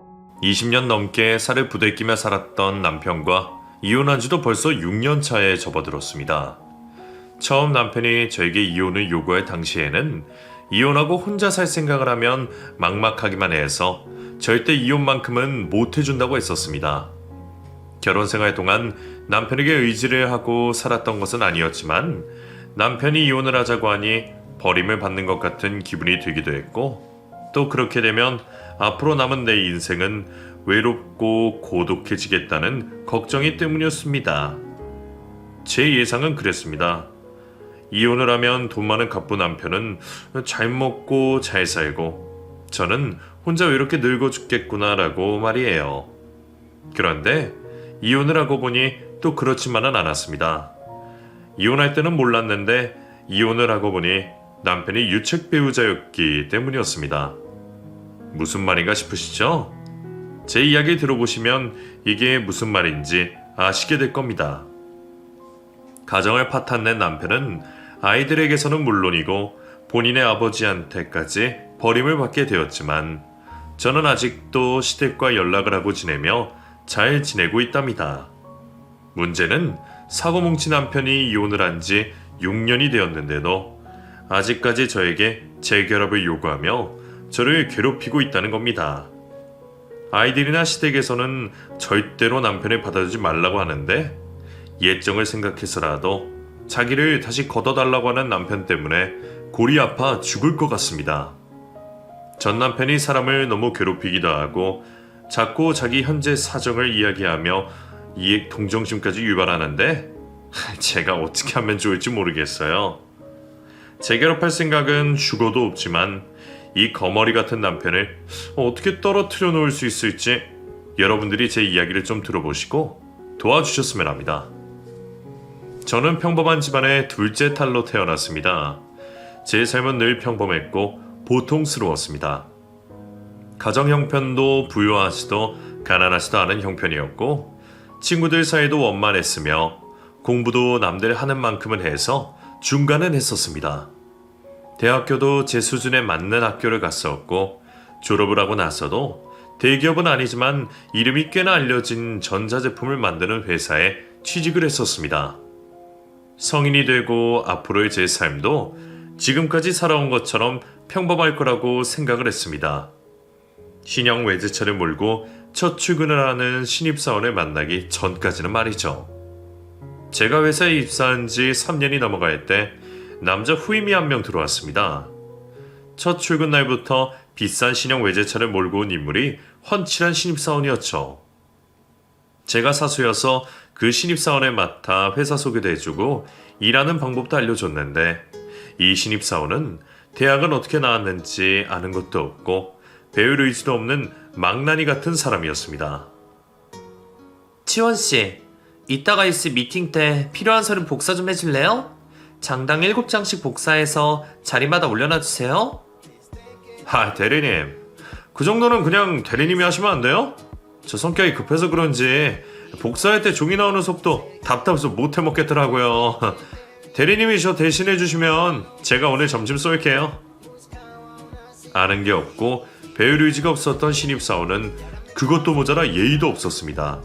20년 넘게 살을 부대끼며 살았던 남편과 이혼한 지도 벌써 6년 차에 접어들었습니다. 처음 남편이 저에게 이혼을 요구할 당시에는 이혼하고 혼자 살 생각을 하면 막막하기만 해서 절대 이혼만큼은 못 해준다고 했었습니다. 결혼 생활 동안 남편에게 의지를 하고 살았던 것은 아니었지만 남편이 이혼을 하자고 하니 버림을 받는 것 같은 기분이 들기도 했고, 또 그렇게 되면 앞으로 남은 내 인생은 외롭고 고독해지겠다는 걱정이 때문이었습니다. 제 예상은 그랬습니다. 이혼을 하면 돈 많은 갑부 남편은 잘 먹고 잘 살고 저는 혼자 외롭게 늙어 죽겠구나라고 말이에요. 그런데 이혼을 하고 보니 또 그렇지만은 않았습니다. 이혼할 때는 몰랐는데 이혼을 하고 보니 남편이 유책 배우자였기 때문이었습니다. 무슨 말인가 싶으시죠? 제 이야기 들어보시면 이게 무슨 말인지 아시게 될 겁니다. 가정을 파탄낸 남편은 아이들에게서는 물론이고 본인의 아버지한테까지 버림을 받게 되었지만 저는 아직도 시댁과 연락을 하고 지내며 잘 지내고 있답니다. 문제는 사고 뭉친 남편이 이혼을 한 지 6년이 되었는데도 아직까지 저에게 재결합을 요구하며 저를 괴롭히고 있다는 겁니다. 아이들이나 시댁에서는 절대로 남편을 받아주지 말라고 하는데 예정을 생각해서라도 자기를 다시 걷어달라고 하는 남편 때문에 골이 아파 죽을 것 같습니다. 전 남편이 사람을 너무 괴롭히기도 하고 자꾸 자기 현재 사정을 이야기하며 이익 동정심까지 유발하는데 제가 어떻게 하면 좋을지 모르겠어요. 재결합할 생각은 죽어도 없지만 이 거머리 같은 남편을 어떻게 떨어뜨려 놓을 수 있을지 여러분들이 제 이야기를 좀 들어보시고 도와주셨으면 합니다. 저는 평범한 집안의 둘째 딸로 태어났습니다. 제 삶은 늘 평범했고 보통스러웠습니다. 가정 형편도 부유하지도 가난하지도 않은 형편이었고 친구들 사이도 원만했으며 공부도 남들 하는 만큼은 해서 중간은 했었습니다. 대학교도 제 수준에 맞는 학교를 갔었고 졸업을 하고 나서도 대기업은 아니지만 이름이 꽤나 알려진 전자제품을 만드는 회사에 취직을 했었습니다. 성인이 되고 앞으로의 제 삶도 지금까지 살아온 것처럼 평범할 거라고 생각을 했습니다. 신형 외제차를 몰고 첫 출근을 하는 신입사원을 만나기 전까지는 말이죠. 제가 회사에 입사한 지 3년이 넘어갈 때 남자 후임이 한 명 들어왔습니다. 첫 출근 날부터 비싼 신형 외제차를 몰고 온 인물이 훤칠한 신입사원이었죠. 제가 사수여서 그 신입사원을 맡아 회사 소개도 해주고 일하는 방법도 알려줬는데 이 신입사원은 대학은 어떻게 나왔는지 아는 것도 없고 배울 의지도 없는 망나니 같은 사람이었습니다. 치원씨, 이따가 있을 미팅 때 필요한 서류 복사 좀 해줄래요? 장당 7장씩 복사해서 자리마다 올려놔주세요. 대리님, 그 정도는 그냥 대리님이 하시면 안 돼요? 저 성격이 급해서 그런지 복사할 때 종이 나오는 속도 답답해서 못 해먹겠더라고요. 대리님이 저 대신해 주시면 제가 오늘 점심 쏠게요. 아는 게 없고 배울 의지가 없었던 신입사원은 그것도 모자라 예의도 없었습니다.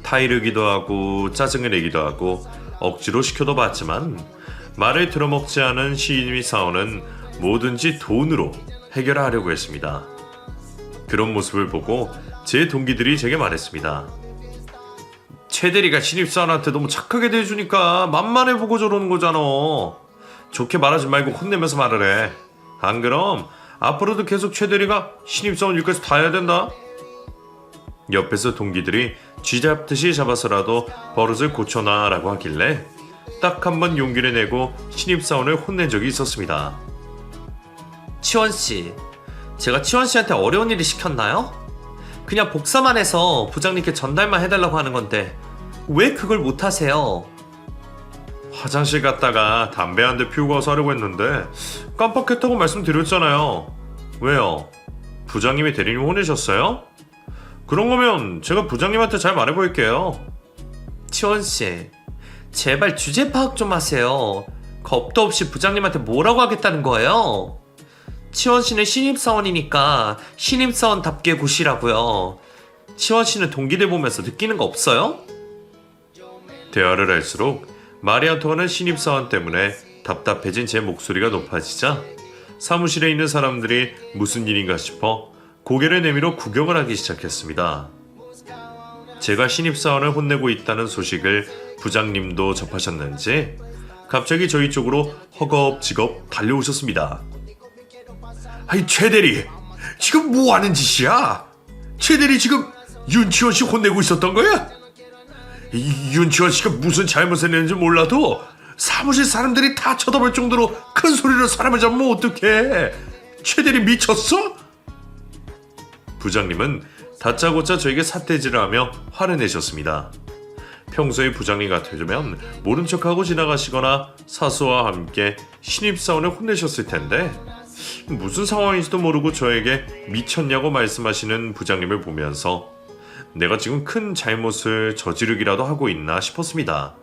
타이르기도 하고 짜증을 내기도 하고 억지로 시켜도 봤지만 말을 들어먹지 않은 신입사원은 뭐든지 돈으로 해결하려고 했습니다. 그런 모습을 보고 제 동기들이 제게 말했습니다. 최 대리가 신입사원한테 너무 착하게 대해주니까 만만해보고 저러는 거잖아. 좋게 말하지 말고 혼내면서 말을 해. 안 그럼 앞으로도 계속 최 대리가 신입사원 일까지 다 해야 된다. 옆에서 동기들이 쥐잡듯이 잡아서라도 버릇을 고쳐놔라고 하길래 딱 한 번 용기를 내고 신입사원을 혼낸 적이 있었습니다. 치원씨, 제가 치원씨한테 어려운 일을 시켰나요? 그냥 복사만 해서 부장님께 전달만 해달라고 하는 건데 왜 그걸 못하세요? 화장실 갔다가 담배 한 대 피우고 와서 하려고 했는데 깜빡했다고 말씀드렸잖아요. 왜요? 부장님이 대리님 혼내셨어요? 그런 거면 제가 부장님한테 잘 말해볼게요. 치원씨, 제발 주제 파악 좀 하세요. 겁도 없이 부장님한테 뭐라고 하겠다는 거예요? 치원씨는 신입사원이니까 신입사원답게 구시라고요. 치원씨는 동기들 보면서 느끼는 거 없어요? 대화를 할수록 말이 안 통하는 신입사원 때문에 답답해진 제 목소리가 높아지자 사무실에 있는 사람들이 무슨 일인가 싶어 고개를 내밀어 구경을 하기 시작했습니다. 제가 신입사원을 혼내고 있다는 소식을 부장님도 접하셨는지 갑자기 저희 쪽으로 허겁지겁 달려오셨습니다. 아이, 최대리, 지금 뭐 하는 짓이야? 최대리 지금 윤치원 씨 혼내고 있었던 거야? 윤치원 씨가 무슨 잘못을 했는지 몰라도 사무실 사람들이 다 쳐다볼 정도로 큰 소리로 사람을 잡으면 어떡해? 최대리 미쳤어? 부장님은 다짜고짜 저에게 삿대질을 하며 화를 내셨습니다. 평소에 부장님 같으면 모른 척하고 지나가시거나 사수와 함께 신입사원을 혼내셨을 텐데 무슨 상황인지도 모르고 저에게 미쳤냐고 말씀하시는 부장님을 보면서 내가 지금 큰 잘못을 저지르기라도 하고 있나 싶었습니다.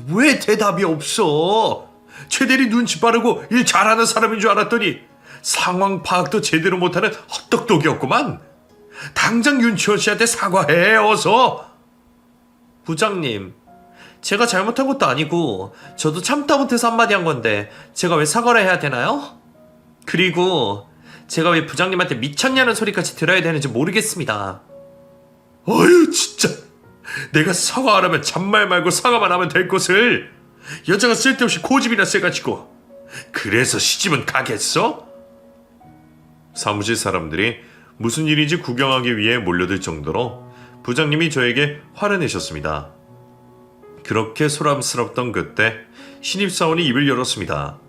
왜 대답이 없어? 최대리 눈치 빠르고 일 잘하는 사람인 줄 알았더니 상황 파악도 제대로 못하는 헛똑똑이었구만. 당장 윤치원 씨한테 사과해, 어서. 부장님, 제가 잘못한 것도 아니고 저도 참다 못해서 한마디 한 건데 제가 왜 사과를 해야 되나요? 그리고 제가 왜 부장님한테 미쳤냐는 소리까지 들어야 되는지 모르겠습니다. 어휴, 진짜. 내가 사과 안 하면 잔말 말고 사과만 하면 될 것을 여자가 쓸데없이 고집이나 세가지고 그래서 시집은 가겠어? 사무실 사람들이 무슨 일인지 구경하기 위해 몰려들 정도로 부장님이 저에게 화를 내셨습니다. 그렇게 소란스럽던 그때 신입사원이 입을 열었습니다.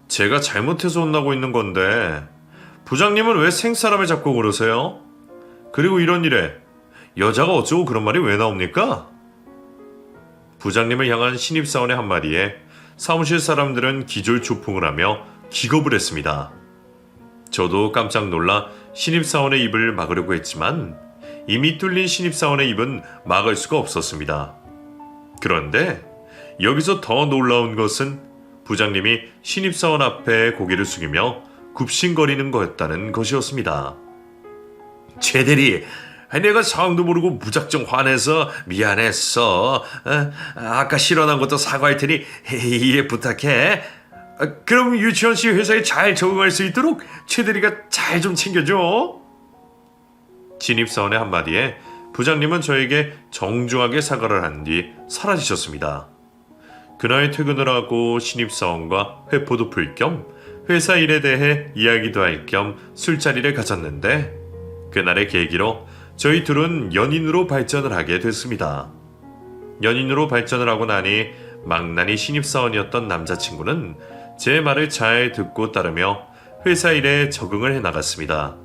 제가 잘못해서 혼나고 있는 건데 부장님은 왜 생사람을 잡고 그러세요? 그리고 이런 일에 여자가 어쩌고 그런 말이 왜 나옵니까? 부장님을 향한 신입사원의 한마디에 사무실 사람들은 기절초풍을 하며 기겁을 했습니다. 저도 깜짝 놀라 신입사원의 입을 막으려고 했지만 이미 뚫린 신입사원의 입은 막을 수가 없었습니다. 그런데 여기서 더 놀라운 것은 부장님이 신입사원 앞에 고개를 숙이며 굽신거리는 거였다는 것이었습니다. 최대리, 내가 상황도 모르고 무작정 화내서 미안했어. 아까 실언한 것도 사과할 테니 이해 부탁해. 그럼 유치원 씨 회사에 잘 적응할 수 있도록 최대리가 잘 좀 챙겨줘. 신입사원의 한마디에 부장님은 저에게 정중하게 사과를 한 뒤 사라지셨습니다. 그날 퇴근을 하고 신입사원과 회포도 풀 겸 회사 일에 대해 이야기도 할 겸 술자리를 가졌는데 그날의 계기로 저희 둘은 연인으로 발전을 하게 됐습니다. 연인으로 발전을 하고 나니 망나니 신입사원이었던 남자친구는 제 말을 잘 듣고 따르며 회사 일에 적응을 해나갔습니다.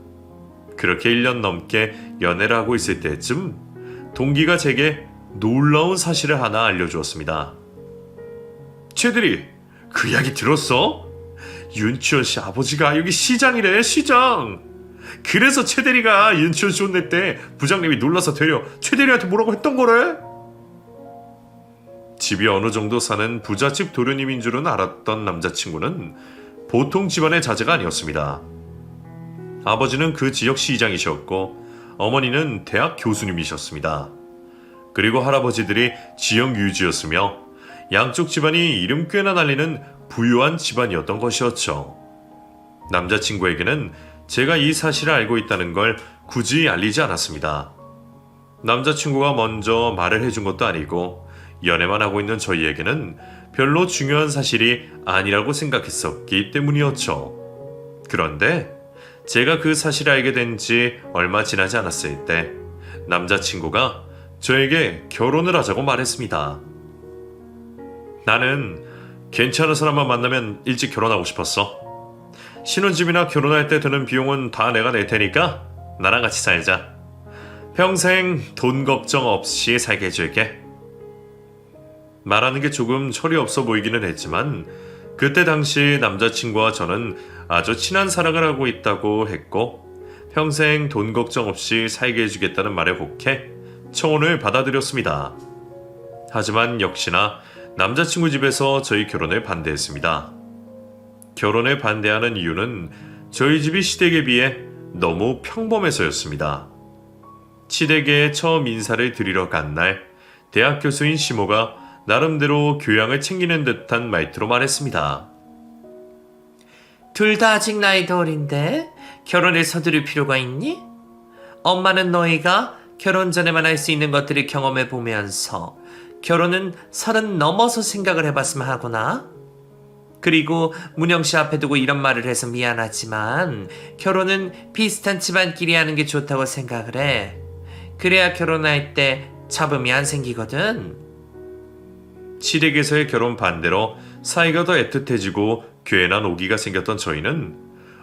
그렇게 1년 넘게 연애를 하고 있을 때쯤 동기가 제게 놀라운 사실을 하나 알려주었습니다. 최대리, 그 이야기 들었어? 윤치원 씨 아버지가 여기 시장이래, 시장. 그래서 최대리가 윤치원 씨 혼낼 때 부장님이 놀라서 되려 최대리한테 뭐라고 했던 거래? 집이 어느 정도 사는 부잣집 도련님인 줄은 알았던 남자친구는 보통 집안의 자제가 아니었습니다. 아버지는 그 지역 시장이셨고 어머니는 대학 교수님이셨습니다. 그리고 할아버지들이 지역 유지였으며 양쪽 집안이 이름 꽤나 날리는 부유한 집안이었던 것이었죠. 남자친구에게는 제가 이 사실을 알고 있다는 걸 굳이 알리지 않았습니다. 남자친구가 먼저 말을 해준 것도 아니고 연애만 하고 있는 저희에게는 별로 중요한 사실이 아니라고 생각했었기 때문이었죠. 그런데 제가 그 사실을 알게 된 지 얼마 지나지 않았을 때 남자친구가 저에게 결혼을 하자고 말했습니다. 나는 괜찮은 사람만 만나면 일찍 결혼하고 싶었어. 신혼집이나 결혼할 때 드는 비용은 다 내가 낼 테니까 나랑 같이 살자. 평생 돈 걱정 없이 살게 해줄게. 말하는 게 조금 철이 없어 보이기는 했지만 그때 당시 남자친구와 저는 아주 친한 사랑을 하고 있다고 했고 평생 돈 걱정 없이 살게 해주겠다는 말에 혹해 청혼을 받아들였습니다. 하지만 역시나 남자친구 집에서 저희 결혼을 반대했습니다. 결혼에 반대하는 이유는 저희 집이 시댁에 비해 너무 평범해서였습니다. 시댁에 처음 인사를 드리러 간 날, 대학 교수인 시모가 나름대로 교양을 챙기는 듯한 말투로 말했습니다. 둘 다 아직 나이도 어린데 결혼을 서두를 필요가 있니? 엄마는 너희가 결혼 전에만 할 수 있는 것들을 경험해 보면서 결혼은 30 넘어서 생각을 해봤으면 하구나. 그리고 문영 씨 앞에 두고 이런 말을 해서 미안하지만 결혼은 비슷한 집안끼리 하는 게 좋다고 생각을 해. 그래야 결혼할 때 잡음이 안 생기거든. 시댁에서의 결혼 반대로 사이가 더 애틋해지고 괜한 오기가 생겼던 저희는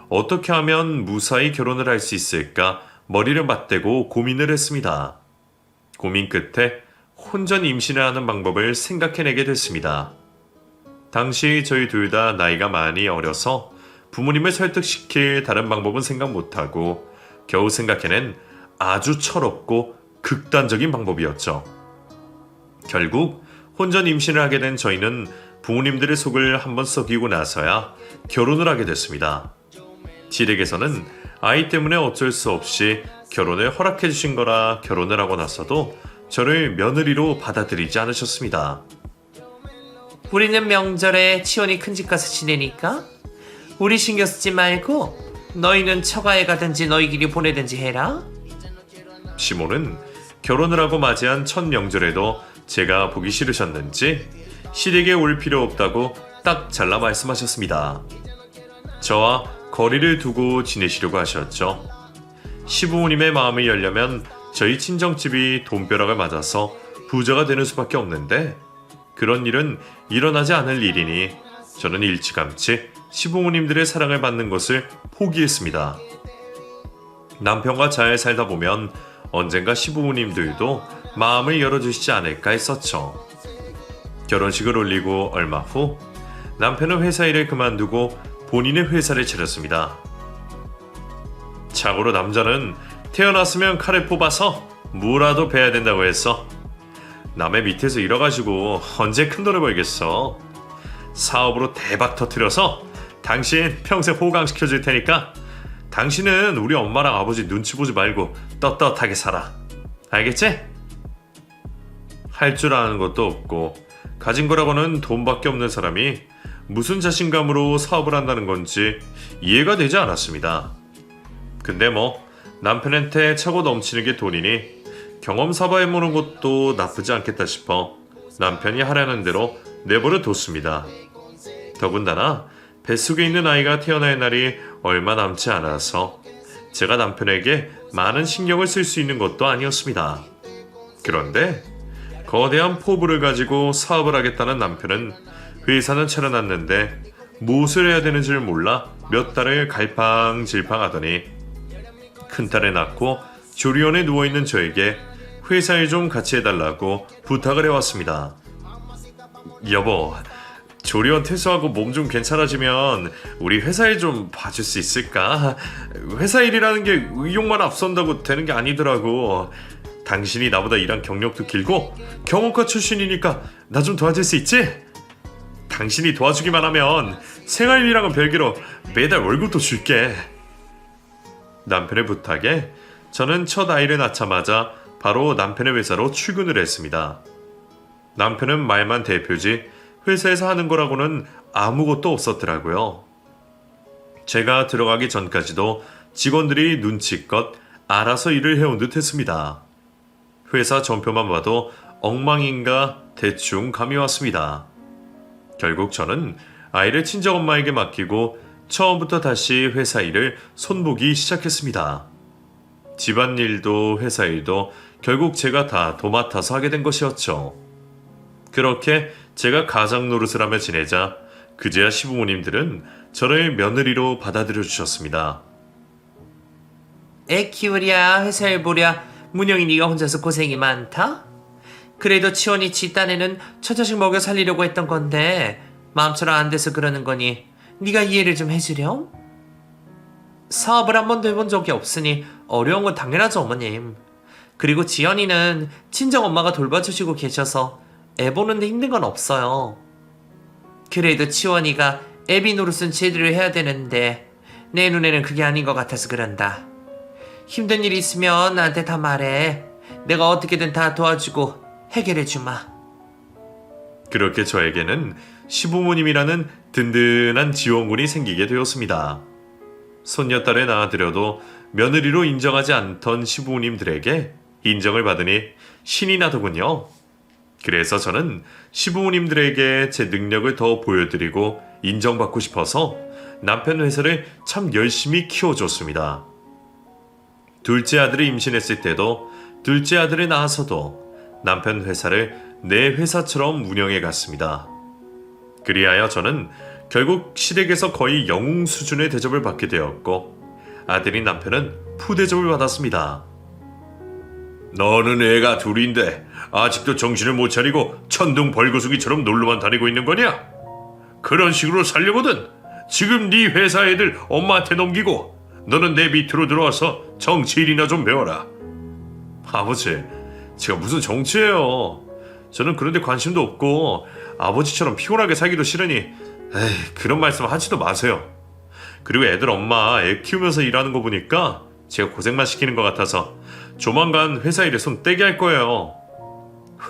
어떻게 하면 무사히 결혼을 할 수 있을까 머리를 맞대고 고민을 했습니다. 고민 끝에 혼전 임신을 하는 방법을 생각해내게 됐습니다. 당시 저희 둘 다 나이가 많이 어려서 부모님을 설득시킬 다른 방법은 생각 못하고 겨우 생각해낸 아주 철없고 극단적인 방법이었죠. 결국 혼전 임신을 하게 된 저희는 부모님들의 속을 한번 썩이고 나서야 결혼을 하게 됐습니다. 시댁에서는 아이 때문에 어쩔 수 없이 결혼을 허락해 주신 거라 결혼을 하고 나서도 저를 며느리로 받아들이지 않으셨습니다. 우리는 명절에 치원이 큰 집 가서 지내니까 우리 신경 쓰지 말고 너희는 처가에 가든지 너희끼리 보내든지 해라. 시모는 결혼을 하고 맞이한 첫 명절에도 제가 보기 싫으셨는지 시댁에 올 필요 없다고 딱 잘라 말씀하셨습니다. 저와 거리를 두고 지내시려고 하셨죠. 시부모님의 마음을 열려면 저희 친정집이 돈벼락을 맞아서 부자가 되는 수밖에 없는데 그런 일은 일어나지 않을 일이니 저는 일찌감치 시부모님들의 사랑을 받는 것을 포기했습니다. 남편과 잘 살다 보면 언젠가 시부모님들도 마음을 열어주시지 않을까 했었죠. 결혼식을 올리고 얼마 후 남편은 회사 일을 그만두고 본인의 회사를 차렸습니다. 자고로 남자는 태어났으면 칼을 뽑아서 무라도 베야 된다고 했어. 남의 밑에서 일해가지고 언제 큰 돈을 벌겠어. 사업으로 대박 터뜨려서 당신 평생 호강시켜줄 테니까 당신은 우리 엄마랑 아버지 눈치 보지 말고 떳떳하게 살아. 알겠지? 할 줄 아는 것도 없고 가진 거라고는 돈밖에 없는 사람이 무슨 자신감으로 사업을 한다는 건지 이해가 되지 않았습니다. 근데 뭐 남편한테 차고 넘치는 게 돈이니 경험 삼아보는 것도 나쁘지 않겠다 싶어 남편이 하라는 대로 내버려 뒀습니다. 더군다나 뱃속에 있는 아이가 태어날 날이 얼마 남지 않아서 제가 남편에게 많은 신경을 쓸 수 있는 것도 아니었습니다. 그런데 거대한 포부를 가지고 사업을 하겠다는 남편은 회사는 차려놨는데 무엇을 해야 되는지를 몰라 몇 달을 갈팡질팡하더니 큰딸을 낳고 조리원에 누워있는 저에게 회사 일 좀 같이 해달라고 부탁을 해왔습니다. 여보, 조리원 퇴소하고 몸 좀 괜찮아지면 우리 회사 일 좀 봐줄 수 있을까? 회사 일이라는 게 의욕만 앞선다고 되는 게 아니더라고. 당신이 나보다 일한 경력도 길고 경험과 출신이니까 나 좀 도와줄 수 있지? 당신이 도와주기만 하면 생활비랑은 별개로 매달 월급도 줄게. 남편의 부탁에 저는 첫 아이를 낳자마자 바로 남편의 회사로 출근을 했습니다. 남편은 말만 대표지 회사에서 하는 거라고는 아무것도 없었더라고요. 제가 들어가기 전까지도 직원들이 눈치껏 알아서 일을 해온 듯 했습니다. 회사 전표만 봐도 엉망인가 대충 감이 왔습니다. 결국 저는 아이를 친정엄마에게 맡기고 처음부터 다시 회사 일을 손보기 시작했습니다. 집안일도 회사 일도 결국 제가 다 도맡아서 하게 된 것이었죠. 그렇게 제가 가장 노릇을 하며 지내자 그제야 시부모님들은 저를 며느리로 받아들여 주셨습니다. 애 키우랴 회사 일 보랴 문영이 네가 혼자서 고생이 많다? 그래도 치원이 지 딴에는 처자식 먹여 살리려고 했던 건데 마음처럼 안 돼서 그러는 거니 네가 이해를 좀 해주렴? 사업을 한 번도 해본 적이 없으니 어려운 건 당연하죠 어머님. 그리고 지연이는 친정엄마가 돌봐주시고 계셔서 애 보는데 힘든 건 없어요. 그래도 치원이가 애비 노릇은 제대로 해야 되는데 내 눈에는 그게 아닌 것 같아서 그런다. 힘든 일 있으면 나한테 다 말해. 내가 어떻게든 다 도와주고 해결해주마. 그렇게 저에게는 시부모님이라는 든든한 지원군이 생기게 되었습니다. 손녀딸을 낳아들여도 며느리로 인정하지 않던 시부모님들에게 인정을 받으니 신이 나더군요. 그래서 저는 시부모님들에게 제 능력을 더 보여드리고 인정받고 싶어서 남편 회사를 참 열심히 키워줬습니다. 둘째 아들을 임신했을 때도 둘째 아들을 낳아서도 남편 회사를 내 회사처럼 운영해 갔습니다. 그리하여 저는 결국 시댁에서 거의 영웅 수준의 대접을 받게 되었고 아들인 남편은 푸대접을 받았습니다. 너는 애가 둘인데 아직도 정신을 못 차리고 천둥 벌거숭이처럼 놀러만 다니고 있는 거냐? 그런 식으로 살려거든 지금 네 회사 애들 엄마한테 넘기고 너는 내 밑으로 들어와서 정치 일이나 좀 배워라. 아버지, 제가 무슨 정치예요. 저는 그런데 관심도 없고 아버지처럼 피곤하게 살기도 싫으니 에이, 그런 말씀 하지도 마세요. 그리고 애들 엄마 애 키우면서 일하는 거 보니까 제가 고생만 시키는 것 같아서 조만간 회사 일에 손 떼게 할 거예요.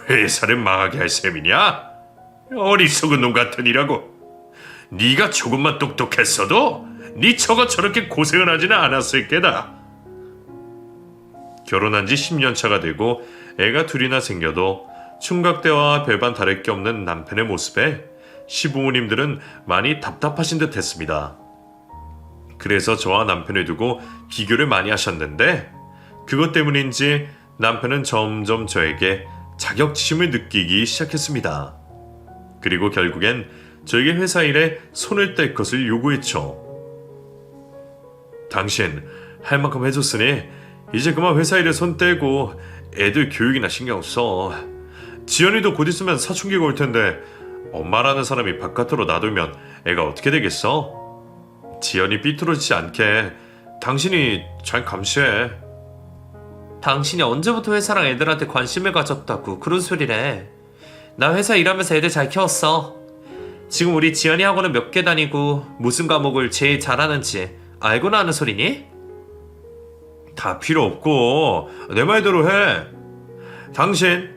회사를 망하게 할 셈이냐? 어리석은 놈 같으니라고. 네가 조금만 똑똑했어도 네 처가 저렇게 고생을 하지는 않았을 게다. 결혼한 지 10년 차가 되고 애가 둘이나 생겨도 총각대와 별반 다를 게 없는 남편의 모습에 시부모님들은 많이 답답하신 듯 했습니다. 그래서 저와 남편을 두고 비교를 많이 하셨는데 그것 때문인지 남편은 점점 저에게 자격지심을 느끼기 시작했습니다. 그리고 결국엔 저에게 회사 일에 손을 뗄 것을 요구했죠. 당신 할 만큼 해줬으니 이제 그만 회사 일에 손 떼고 애들 교육이나 신경 써. 지연이도 곧 있으면 사춘기가 올 텐데 엄마라는 사람이 바깥으로 놔두면 애가 어떻게 되겠어? 지연이 삐뚤어지지 않게 당신이 잘 감시해. 당신이 언제부터 회사랑 애들한테 관심을 가졌다고 그런 소리래. 나 회사 일하면서 애들 잘 키웠어. 지금 우리 지연이 학원은 몇 개 다니고 무슨 과목을 제일 잘하는지 알고나 하는 소리니? 다 필요 없고 내 말대로 해. 당신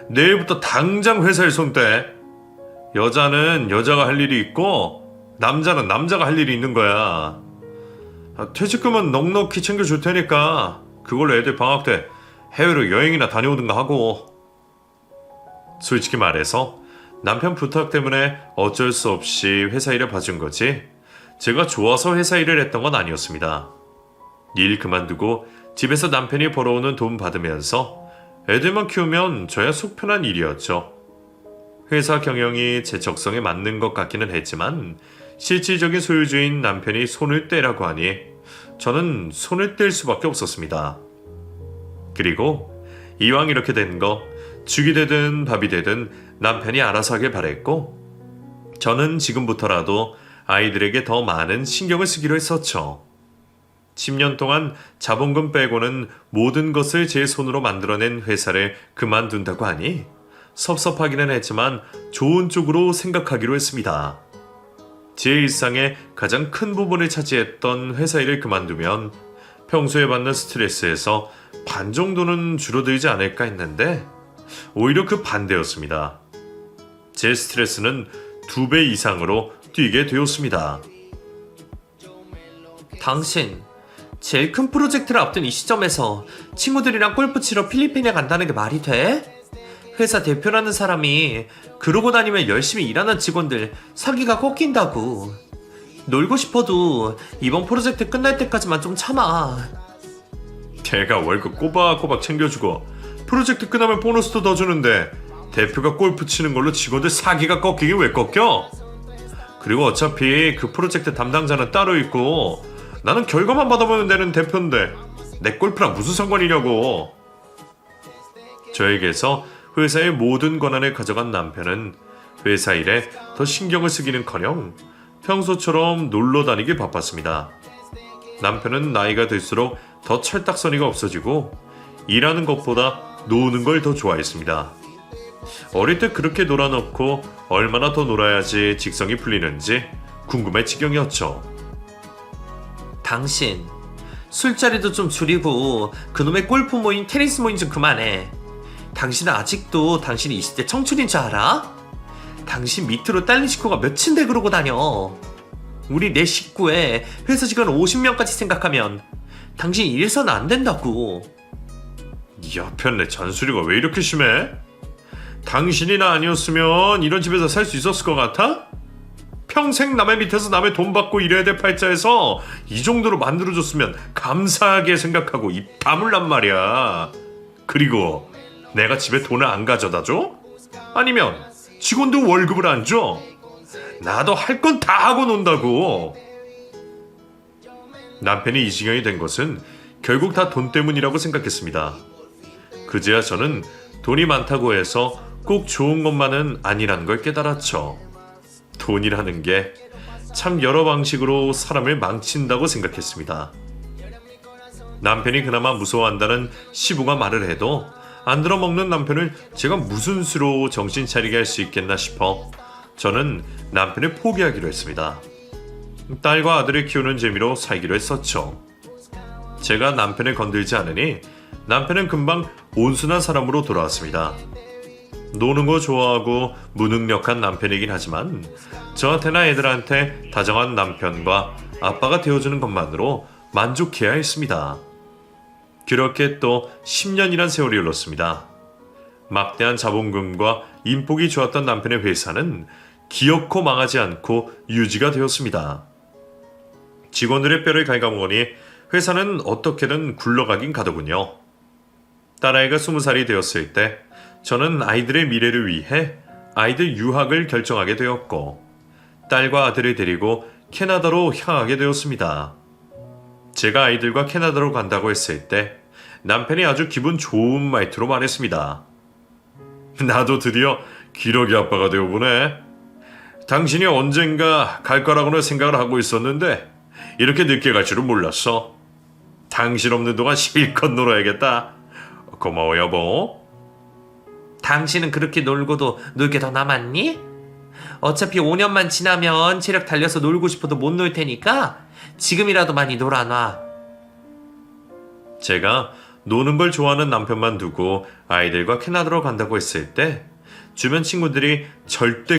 내일부터 당장 회사에 손 떼. 여자는 여자가 할 일이 있고 남자는 남자가 할 일이 있는 거야. 퇴직금은 넉넉히 챙겨줄 테니까 그걸로 애들 방학 때 해외로 여행이나 다녀오든가 하고. 솔직히 말해서 남편 부탁 때문에 어쩔 수 없이 회사 일을 봐준 거지 제가 좋아서 회사 일을 했던 건 아니었습니다. 일 그만두고 집에서 남편이 벌어오는 돈 받으면서 애들만 키우면 저야 속 편한 일이었죠. 회사 경영이 제 적성에 맞는 것 같기는 했지만 실질적인 소유주인 남편이 손을 떼라고 하니 저는 손을 뗄 수밖에 없었습니다. 그리고 이왕 이렇게 된 거 죽이 되든 밥이 되든 남편이 알아서 하길 바랬고 저는 지금부터라도 아이들에게 더 많은 신경을 쓰기로 했었죠. 10년 동안 자본금 빼고는 모든 것을 제 손으로 만들어낸 회사를 그만둔다고 하니 섭섭하기는 했지만 좋은 쪽으로 생각하기로 했습니다. 제 일상의 가장 큰 부분을 차지했던 회사 일을 그만두면 평소에 받는 스트레스에서 반 정도는 줄어들지 않을까 했는데 오히려 그 반대였습니다. 제 스트레스는 2배 이상으로 뛰게 되었습니다. 당신 제일 큰 프로젝트를 앞둔 이 시점에서 친구들이랑 골프 치러 필리핀에 간다는 게 말이 돼? 회사 대표라는 사람이 그러고 다니면 열심히 일하는 직원들 사기가 꺾인다고. 놀고 싶어도 이번 프로젝트 끝날 때까지만 좀 참아. 걔가 월급 꼬박꼬박 챙겨주고 프로젝트 끝나면 보너스도 더 주는데 대표가 골프 치는 걸로 직원들 사기가 꺾이긴 왜 꺾여? 그리고 어차피 그 프로젝트 담당자는 따로 있고 나는 결과만 받아보면 되는 대표인데 내 골프랑 무슨 상관이냐고. 저에게서 회사의 모든 권한을 가져간 남편은 회사 일에 더 신경을 쓰기는커녕 평소처럼 놀러 다니길 바빴습니다. 남편은 나이가 들수록 더 철딱서니가 없어지고 일하는 것보다 노는 걸 더 좋아했습니다. 어릴 때 그렇게 놀아놓고 얼마나 더 놀아야지 직성이 풀리는지 궁금해 지경이었죠. 당신 술자리도 좀 줄이고 그놈의 골프 모임, 테니스 모임 좀 그만해. 당신은 아직도 당신이 20대 청춘인 줄 알아? 당신 밑으로 딸린 식구가 몇인데 그러고 다녀. 우리 내 식구에 회사 직원 50명까지 생각하면 당신이 이래서는 안 된다고. 야, 편내 잔소리가 왜 이렇게 심해? 당신이나 아니었으면 이런 집에서 살 수 있었을 것 같아? 평생 남의 밑에서 남의 돈 받고 일해야 될 팔자에서 이 정도로 만들어줬으면 감사하게 생각하고 입 다물란 말이야. 그리고 내가 집에 돈을 안 가져다 줘? 아니면 직원도 월급을 안 줘? 나도 할 건 다 하고 논다고. 남편이 이 지경이 된 것은 결국 다 돈 때문이라고 생각했습니다. 그제야 저는 돈이 많다고 해서 꼭 좋은 것만은 아니라는 걸 깨달았죠. 돈이라는 게 참 여러 방식으로 사람을 망친다고 생각했습니다. 남편이 그나마 무서워한다는 시부가 말을 해도 안 들어먹는 남편을 제가 무슨 수로 정신 차리게 할 수 있겠나 싶어 저는 남편을 포기하기로 했습니다. 딸과 아들을 키우는 재미로 살기로 했었죠. 제가 남편을 건들지 않으니 남편은 금방 온순한 사람으로 돌아왔습니다. 노는 거 좋아하고 무능력한 남편이긴 하지만 저한테나 애들한테 다정한 남편과 아빠가 되어주는 것만으로 만족해야 했습니다. 그렇게 또 10년이란 세월이 흘렀습니다. 막대한 자본금과 인복이 좋았던 남편의 회사는 기어코 망하지 않고 유지가 되었습니다. 직원들의 뼈를 갉아먹으니 회사는 어떻게든 굴러가긴 가더군요. 딸아이가 20살이 되었을 때 저는 아이들의 미래를 위해 아이들 유학을 결정하게 되었고 딸과 아들을 데리고 캐나다로 향하게 되었습니다. 제가 아이들과 캐나다로 간다고 했을 때 남편이 아주 기분 좋은 말투로 말했습니다. 나도 드디어 기러기 아빠가 되어보네. 당신이 언젠가 갈 거라고는 생각을 하고 있었는데 이렇게 늦게 갈 줄은 몰랐어. 당신 없는 동안 실컷 놀아야겠다. 고마워 여보. 당신은 그렇게 놀고도 놀 게 더 남았니? 어차피 5년만 지나면 체력 달려서 놀고 싶어도 못 놀 테니까 지금이라도 많이 놀아놔. 제가 노는 걸 좋아하는 남편만 두고 아이들과 캐나다로 간다고 했을 때 주변 친구들이 절대